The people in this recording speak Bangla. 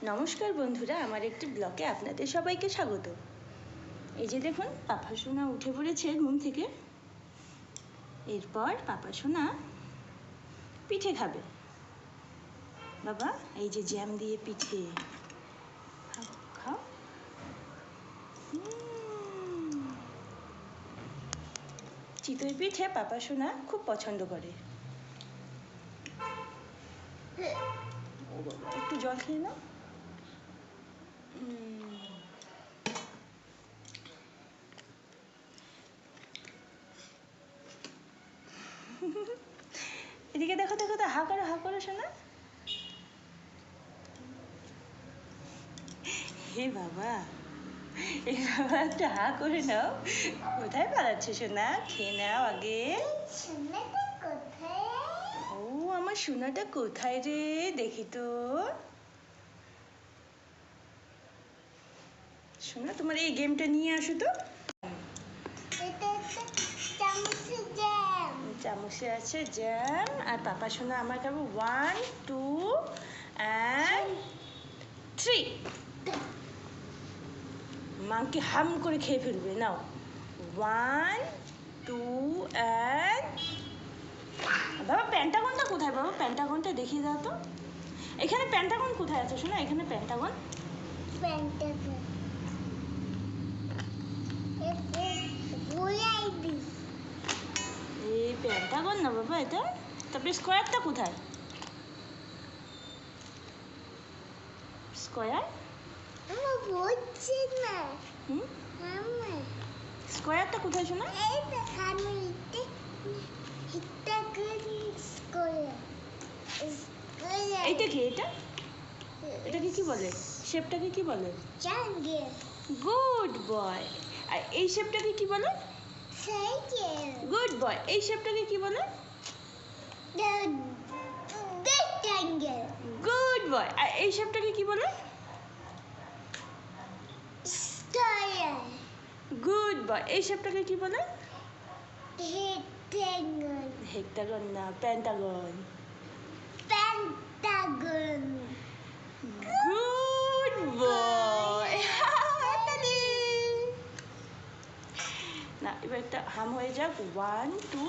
নমস্কার বন্ধুরা, আমার একটি ব্লগে আপনাদের সবাইকে স্বাগত। এই যে দেখুন, পাপা সোনা উঠে পড়েছে ঘুম থেকে। এরপর পাপা সোনা পিঠে খাবে। বাবা, এই যে জ্যাম দিয়ে পিঠে খাও। চিতই পিঠে পাপা সোনা খুব পছন্দ করে। ও বাবা, একটু জল খেয়ে নাও। এদিকে দেখো দেখো তো, হা করো সোনা। হে বাবা, এই বাবা একটা হা করে নাও। কোথায় পালাচ্ছে সোনা? খেয়ে নাও আগে। ও আমার সোনাটা কোথায় রে? দেখি তো। সোনা, তোমার এই গেমটা নিয়ে আসো তো। চামচে আছে জ্যাম, আর পাপা সোনা আমার খাবো 1 2 and 3। মাকে হাম করে খেয়ে ফেলবে। নাও 1 2 and বাবা, প্যান্টাগনটা কোথায়? বাবা, প্যান্টাগনটা দেখিয়ে দাও তো। এখানে প্যান্টাগন কোথায় আছে শোনা? এখানে প্যান্টাগন। এই প্যান্টাগন না বাবা এটা। তারপরে স্কোয়ারটা কোথায়? স্কোয়ার স্কোয়ারটা কোথায় শোনা? এইটা কি? এটাকে কি বলে? শেপটাকে কি বলে? Good boy. আর এই শেপটাকে কি বলে? Good boy. এই শেপটাকে কি বলে? Good boy. আর এই শেপটাকে কি বলে? Good boy. এই শেপটাকে কি বলে? হেক্টাগন না, প্যান্টাগন। Good boy. না, এবার একটা হাম হয়ে যাক। 1 2